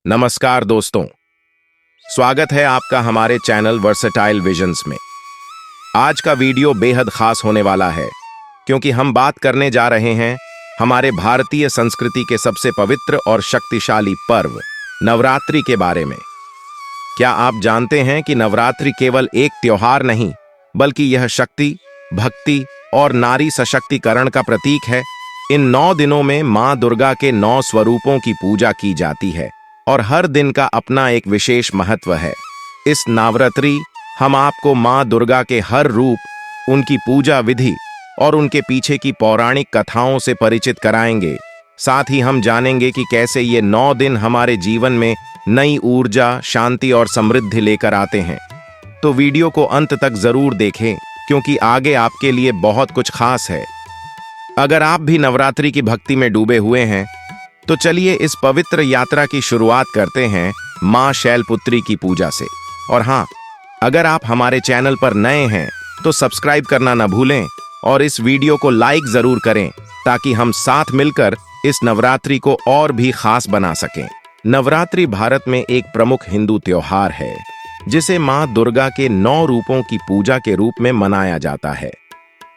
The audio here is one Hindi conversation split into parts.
नमस्कार दोस्तों, स्वागत है आपका हमारे चैनल वर्सेटाइल विजन्स में। आज का वीडियो बेहद खास होने वाला है क्योंकि हम बात करने जा रहे हैं हमारे भारतीय संस्कृति के सबसे पवित्र और शक्तिशाली पर्व नवरात्रि के बारे में। क्या आप जानते हैं कि नवरात्रि केवल एक त्योहार नहीं बल्कि यह शक्ति, भक्ति और नारी सशक्तिकरण का प्रतीक है। इन 9 दिनों में मां दुर्गा के 9 स्वरूपों की पूजा की जाती है और हर दिन का अपना एक विशेष महत्व है। इस नवरात्रि हम आपको मां दुर्गा के हर रूप, उनकी पूजा विधि और उनके पीछे की पौराणिक कथाओं से परिचित कराएंगे। साथ ही हम जानेंगे कि कैसे ये 9 दिन हमारे जीवन में नई ऊर्जा, शांति और समृद्धि लेकर आते हैं। तो वीडियो को अंत तक जरूर देखें क्योंकि आगे आपके लिए बहुत कुछ खास है। अगर आप भी नवरात्रि की भक्ति में डूबे हुए हैं तो चलिए इस पवित्र यात्रा की शुरुआत करते हैं मां शैलपुत्री की पूजा से। और हाँ, अगर आप हमारे चैनल पर नए हैं तो सब्सक्राइब करना न भूलें और इस वीडियो को लाइक जरूर करें ताकि हम साथ मिलकर इस नवरात्रि को और भी खास बना सकें। नवरात्रि भारत में एक प्रमुख हिंदू त्योहार है जिसे मां दुर्गा के 9 रूपों की पूजा के रूप में मनाया जाता है।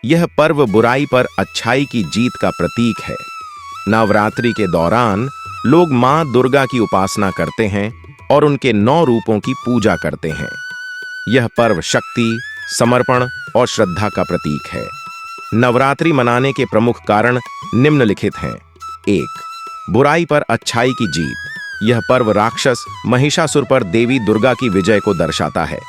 यह पर्व बुराई पर अच्छाई की जीत का प्रतीक है। नवरात्रि के दौरान लोग मां दुर्गा की उपासना करते हैं और उनके 9 रूपों की पूजा करते हैं। यह पर्व शक्ति, समर्पण और श्रद्धा का प्रतीक है। नवरात्रि मनाने के प्रमुख कारण निम्नलिखित हैं। 1. बुराई पर अच्छाई की जीत। यह पर्व राक्षस महिषासुर पर देवी दुर्गा की विजय को दर्शाता है।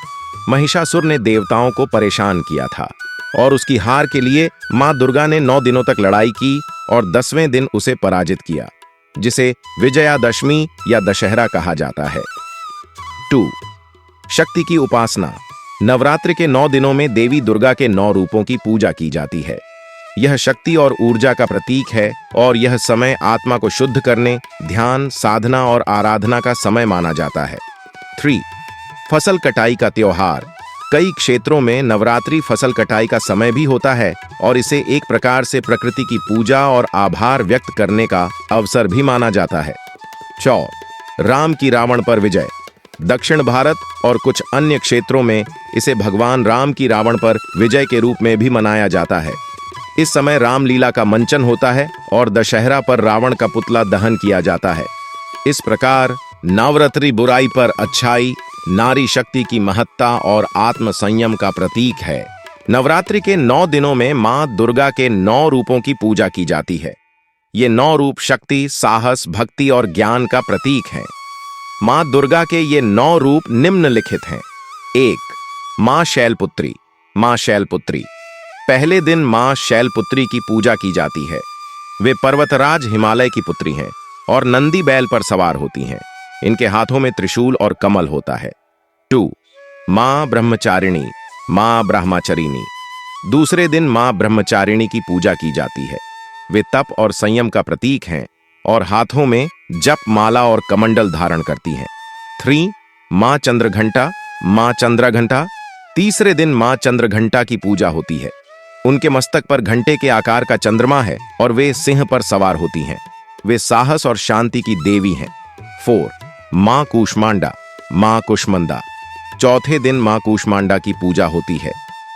महिषासुर ने देवताओं को परेशान किया था और उसकी हार के लिए मां दुर्गा ने 9 दिनों तक लड़ाई की और 10वें दिन उसे पराजित किया, जिसे विजयादशमी या दशहरा कहा जाता है। 2. शक्ति की उपासना। नवरात्रि के 9 दिनों में देवी दुर्गा के 9 रूपों की पूजा की जाती है। यह शक्ति और ऊर्जा का प्रतीक है और यह समय आत्मा को शुद्ध करने, ध्यान, साधना और आराधना का समय माना जाता है। 3. फसल कटाई का त्योहार। कई क्षेत्रों में नवरात्रि फसल कटाई का समय भी होता है और इसे एक प्रकार से प्रकृति की पूजा और आभार व्यक्त करने का अवसर भी माना जाता है। 4. राम की रावण पर विजय। दक्षिण भारत और कुछ अन्य क्षेत्रों में इसे भगवान राम की रावण पर विजय के रूप में भी मनाया जाता है। इस समय रामलीला का मंचन होता है और दशहरा पर रावण का पुतला दहन किया जाता है। इस प्रकार नवरात्रि बुराई पर अच्छाई, नारी शक्ति की महत्ता और आत्म संयम का प्रतीक है। नवरात्रि के 9 दिनों में मां दुर्गा के 9 रूपों की पूजा की जाती है। ये 9 रूप शक्ति, साहस, भक्ति और ज्ञान का प्रतीक हैं। मां दुर्गा के ये 9 रूप निम्नलिखित हैं। 1. मां शैलपुत्री। मां शैलपुत्री। पहले दिन मां शैलपुत्री की पूजा की जाती है। वे पर्वतराज हिमालय की पुत्री हैं और नंदी बैल पर सवार होती हैं। इनके हाथों में त्रिशूल और कमल होता है। 2. मां ब्रह्मचारिणी। मां ब्रह्मचारिणी। दूसरे दिन मां ब्रह्मचारिणी की पूजा की जाती है। वे तप और संयम का प्रतीक हैं और हाथों में जप माला और कमंडल धारण करती हैं। 3. मां चंद्रघंटा। मां चंद्रघंटा। तीसरे दिन मां चंद्रघंटा की पूजा होती है। उनके मस्तक पर घंटे के आकार का चंद्रमा है और वे सिंह पर सवार होती हैं। वे साहस और शांति की देवी हैं। 4. मां कूष्मांडा। मां कुष्मंदा। चौथे दिन मां कूष्मांडा की पूजा होती है।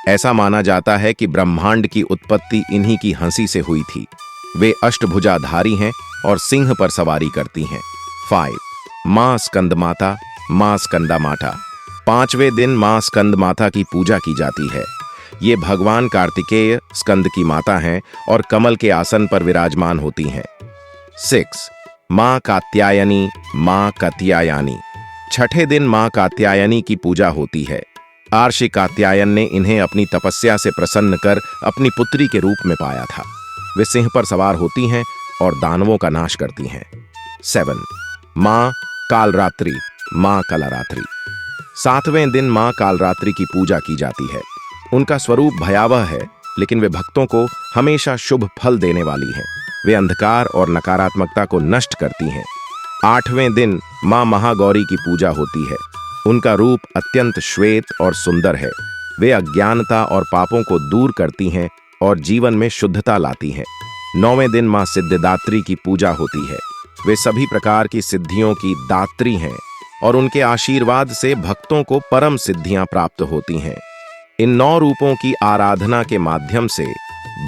ऐसा माना जाता है कि ब्रह्मांड की उत्पत्ति इन्हीं की हंसी से हुई थी। वे अष्टभुजाधारी हैं और सिंह पर सवारी करती हैं। 5. मां स्कंद माता। मां स्कंदा माता। 5वें दिन मां स्कंद माता की पूजा की जाती है। ये भगवान कार्तिकेय स्कंद की माता हैं और कमल के आसन पर विराजमान होती हैं। 6. मां कात्यायनी। मां कात्यायनी। छठे दिन मां कात्यायनी की पूजा होती है। आर्षि कात्यायन ने इन्हें अपनी तपस्या से प्रसन्न कर अपनी पुत्री के रूप में पाया था। वे सिंह पर सवार होती हैं और दानवों का नाश करती हैं। 7. मां कालरात्रि। मां कालरात्रि। 7वें दिन मां कालरात्रि की पूजा की जाती है। उनका स्वरूप भयावह है लेकिन वे भक्तों को हमेशा शुभ फल देने वाली हैं। वे अंधकार और नकारात्मकता को नष्ट करती हैं। 8वें दिन मां महागौरी की पूजा होती है। उनका रूप अत्यंत श्वेत और सुंदर है। वे अज्ञानता और पापों को दूर करती हैं और जीवन में शुद्धता लाती हैं। 9वें दिन मां सिद्धिदात्री की पूजा होती है। वे सभी प्रकार की सिद्धियों की दात्री हैं और उनके आशीर्वाद से भक्तों को परम सिद्धियां प्राप्त होती हैं। इन 9 रूपों की आराधना के माध्यम से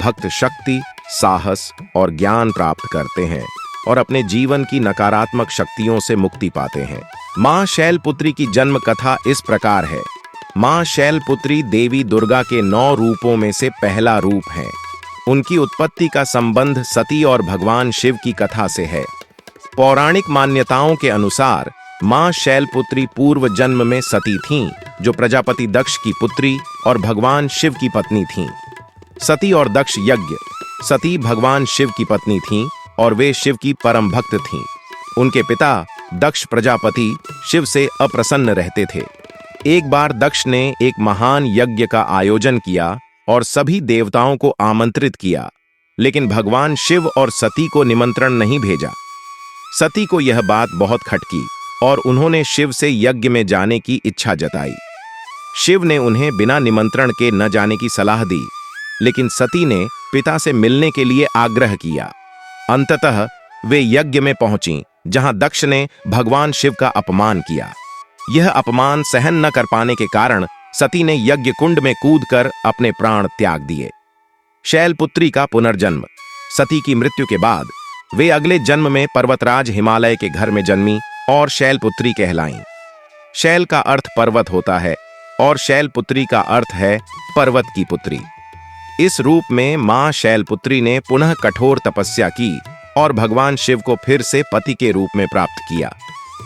भक्त शक्ति, साहस और ज्ञान प्राप्त करते हैं और अपने जीवन की नकारात्मक शक्तियों से मुक्ति पाते हैं। मां शैलपुत्री की जन्म कथा इस प्रकार है। मां शैलपुत्री देवी दुर्गा के 9 रूपों में से पहला रूप है। उनकी उत्पत्ति का संबंध सती और भगवान शिव की कथा से है। पौराणिक मान्यताओं के अनुसार मां शैलपुत्री पूर्व जन्म में सती थीं, जो प्रजापति दक्ष की पुत्री और भगवान शिव की पत्नी थीं। सती और दक्ष यज्ञ। सती भगवान शिव की पत्नी थीं और वे शिव की परम भक्त थीं। उनके पिता दक्ष प्रजापति शिव से अप्रसन्न रहते थे। एक बार दक्ष ने एक महान यज्ञ का आयोजन किया और सभी देवताओं को आमंत्रित किया, लेकिन भगवान शिव और सती को निमंत्रण नहीं भेजा। सती को यह बात बहुत खटकी और उन्होंने शिव से यज्ञ में जाने की इच्छा जताई। शिव ने उन्हें बिना निमंत्रण के न जाने की सलाह दी, लेकिन सती ने पिता से मिलने के लिए आग्रह किया। अंततः वे यज्ञ में पहुंची, जहां दक्ष ने भगवान शिव का अपमान किया। यह अपमान सहन न कर पाने के कारण सती ने यज्ञ कुंड में कूदकर अपने प्राण त्याग दिए। शैलपुत्री का पुनर्जन्म। सती की मृत्यु के बाद वे अगले जन्म में पर्वतराज हिमालय के घर में जन्मी और शैलपुत्री कहलाईं। शैल का अर्थ पर्वत होता है और शैलपुत्री का अर्थ है पर्वत की पुत्री। इस रूप में मां शैलपुत्री ने पुनः कठोर तपस्या की और भगवान शिव को फिर से पति के रूप में प्राप्त किया।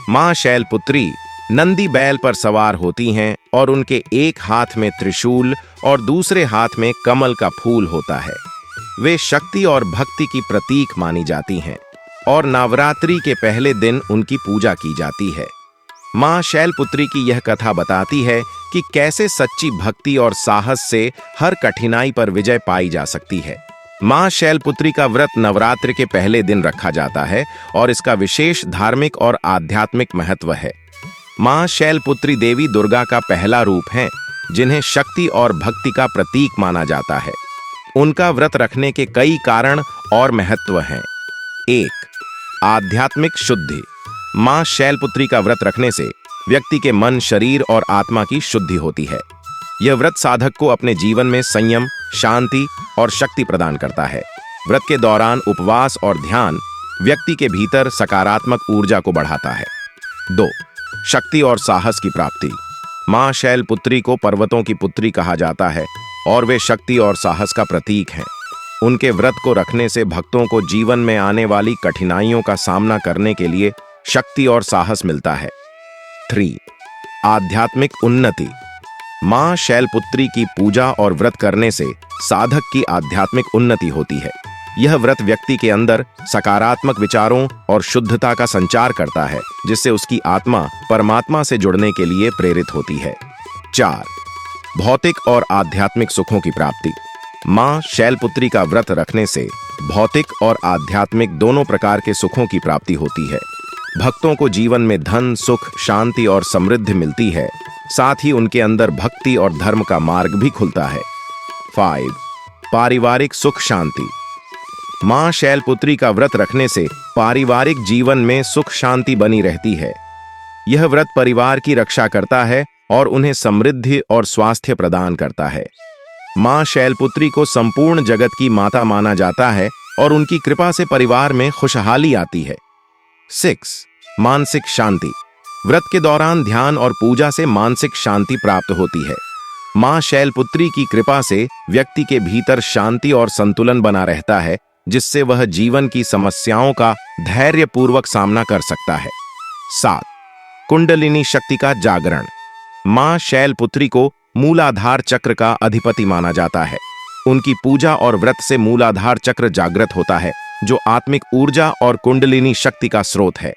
मां शैलपुत्री नंदी बैल पर सवार होती हैं और उनके एक हाथ में त्रिशूल और दूसरे हाथ में कमल का फूल होता है। वे शक्ति और भक्ति की प्रतीक मानी जाती हैं और नवरात्रि के पहले दिन उनकी पूजा की जाती है। मां शैलपुत्री की यह कथा बताती है कि कैसे सच्ची भक्ति और साहस से हर कठिनाई पर विजय पाई जा सकती है। मां शैलपुत्री का व्रत नवरात्र के पहले दिन रखा जाता है और इसका विशेष धार्मिक और आध्यात्मिक महत्व है। मां शैलपुत्री देवी दुर्गा का पहला रूप है, जिन्हें शक्ति और भक्ति का प्रतीक माना जाता है। उनका व्रत रखने के कई कारण और महत्व हैं। 1. आध्यात्मिक शुद्धि। मां शैलपुत्री का व्रत रखने से व्यक्ति के मन, शरीर और आत्मा की शुद्धि होती है। यह व्रत साधक को अपने जीवन में संयम, शांति और शक्ति प्रदान करता है। व्रत के दौरान उपवास और ध्यान व्यक्ति के भीतर सकारात्मक ऊर्जा को बढ़ाता है। 2. शक्ति और साहस की प्राप्ति। मां शैलपुत्री को पर्वतों की पुत्री कहा जाता है और वे शक्ति और साहस का प्रतीक हैं। उनके व्रत को रखने से भक्तों को जीवन में आने वाली कठिनाइयों का सामना करने के लिए शक्ति और साहस मिलता है। 3. आध्यात्मिक उन्नति। मां शैलपुत्री की पूजा और व्रत करने से साधक की आध्यात्मिक उन्नति होती है। यह व्रत व्यक्ति के अंदर सकारात्मक विचारों और शुद्धता का संचार करता है, जिससे उसकी आत्मा परमात्मा से जुड़ने के लिए प्रेरित होती है। 4. भौतिक और आध्यात्मिक सुखों की प्राप्ति। मां शैलपुत्री का व्रत रखने से भौतिक और आध्यात्मिक दोनों प्रकार के सुखों की प्राप्ति होती है। भक्तों को जीवन में धन, सुख, शांति और समृद्धि मिलती है। साथ ही उनके अंदर भक्ति और धर्म का मार्ग भी खुलता है। 5. पारिवारिक सुख शांति। मां शैलपुत्री का व्रत रखने से पारिवारिक जीवन में सुख शांति बनी रहती है। यह व्रत परिवार की रक्षा करता है और उन्हें समृद्धि और स्वास्थ्य प्रदान करता है। मां शैलपुत्री को संपूर्ण जगत की माता माना जाता है और उनकी कृपा से परिवार में खुशहाली आती है। 6. मानसिक शांति। व्रत के दौरान ध्यान और पूजा से मानसिक शांति प्राप्त होती है। मां शैलपुत्री की कृपा से व्यक्ति के भीतर शांति और संतुलन बना रहता है, जिससे वह जीवन की समस्याओं का धैर्यपूर्वक सामना कर सकता है। 7. कुंडलिनी शक्ति का जागरण। मां शैलपुत्री को मूलाधार चक्र का अधिपति माना जाता है। उनकी पूजा और व्रत से मूलाधार चक्र जागृत होता है, जो आत्मिक ऊर्जा और कुंडलिनी शक्ति का स्रोत है।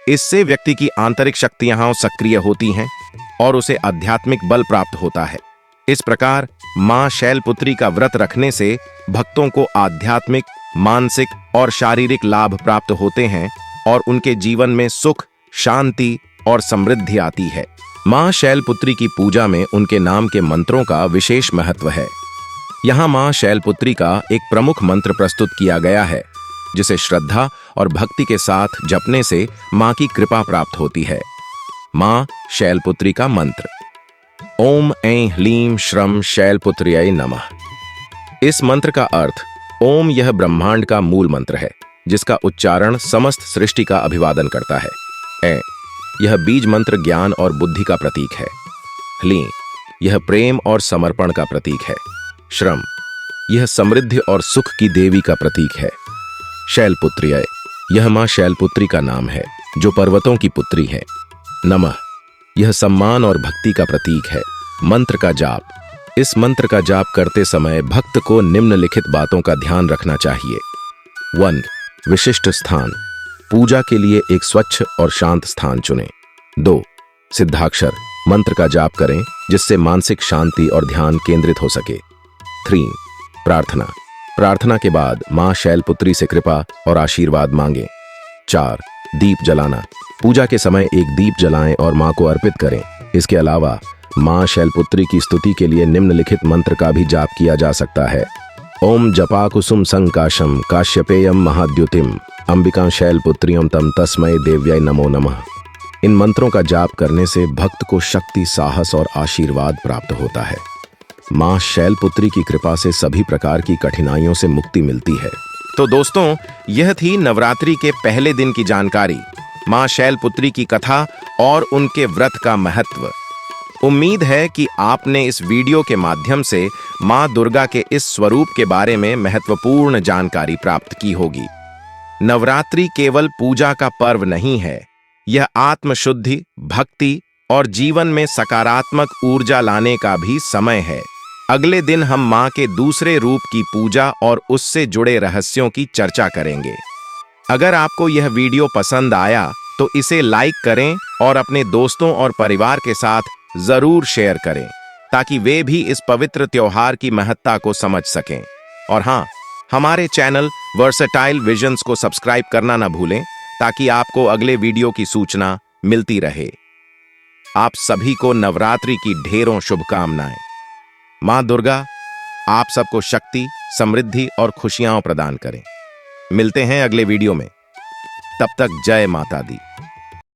इससे व्यक्ति की आंतरिक शक्तियां सक्रिय होती हैं और उसे आध्यात्मिक बल प्राप्त होता है। इस प्रकार मां शैलपुत्री का व्रत रखने से भक्तों को आध्यात्मिक, मानसिक और शारीरिक लाभ प्राप्त होते हैं और उनके जीवन में सुख, शांति और समृद्धि आती है। मां शैलपुत्री की पूजा में उनके नाम के मंत्रों का विशेष महत्व है। यहाँ मां शैलपुत्री का एक प्रमुख मंत्र प्रस्तुत किया गया है। जिसे श्रद्धा और भक्ति के साथ जपने से मां की कृपा प्राप्त होती है। मां शैलपुत्री का मंत्र। ओम ऐं ह्लीं श्रम शैलपुत्र्यै नमः। इस मंत्र का अर्थ ओम यह ब्रह्मांड का मूल मंत्र है, जिसका उच्चारण समस्त सृष्टि का अभिवादन करता है। ऐं यह बीज मंत्र ज्ञान और बुद्धि का प्रतीक है। ह्लीं यह प्रेम और समर्पण का प्रतीक है। श्रम यह समृद्धि और सुख की देवी का प्रतीक है। शैलपुत्र्यै यह मां शैलपुत्री का नाम है, जो पर्वतों की पुत्री है। नमः यह सम्मान और भक्ति का प्रतीक है। मंत्र का जाप। इस मंत्र का जाप करते समय भक्त को निम्नलिखित बातों का ध्यान रखना चाहिए। 1. विशिष्ट स्थान। पूजा के लिए एक स्वच्छ और शांत स्थान चुनें। 2. सिद्धाक्षर मंत्र का जाप करें, जिससे मानसिक शांति और ध्यान केंद्रित हो सके। 3. प्रार्थना। प्रार्थना के बाद मां शैलपुत्री से कृपा और आशीर्वाद मांगें। 4. दीप जलाना। पूजा के समय एक दीप जलाएं और मां को अर्पित करें। इसके अलावा मां शैलपुत्री की स्तुति के लिए निम्नलिखित मंत्र का भी जाप किया जा सकता है। ओम जपा कुसुम संकाशम काश्यपेयम महाद्युतिम अंबिका शैलपुत्रियम तम तस्मै देव्यै नमो नमः। इन मंत्रों का जाप करने से भक्त को शक्ति, साहस और आशीर्वाद प्राप्त होता है। मां शैलपुत्री की कृपा से सभी प्रकार की कठिनाइयों से मुक्ति मिलती है। तो दोस्तों, यह थी नवरात्रि के पहले दिन की जानकारी, मां शैलपुत्री की कथा और उनके व्रत का महत्व। उम्मीद है कि आपने इस वीडियो के माध्यम से मां दुर्गा के इस स्वरूप के बारे में महत्वपूर्ण जानकारी प्राप्त की होगी। नवरात्रि केवल पूजा का पर्व नहीं है, यह आत्मशुद्धि, भक्ति और जीवन में सकारात्मक ऊर्जा लाने का भी समय है। अगले दिन हम मां के दूसरे रूप की पूजा और उससे जुड़े रहस्यों की चर्चा करेंगे। अगर आपको यह वीडियो पसंद आया तो इसे लाइक करें और अपने दोस्तों और परिवार के साथ जरूर शेयर करें, ताकि वे भी इस पवित्र त्योहार की महत्ता को समझ सकें। और हाँ, हमारे चैनल वर्सेटाइल विजन्स को सब्सक्राइब करना न भूलें, ताकि आपको अगले वीडियो की सूचना मिलती रहे। आप सभी को नवरात्रि की ढेरों शुभकामनाएं। मां दुर्गा आप सबको शक्ति, समृद्धि और खुशियां प्रदान करें। मिलते हैं अगले वीडियो में। तब तक जय माता दी।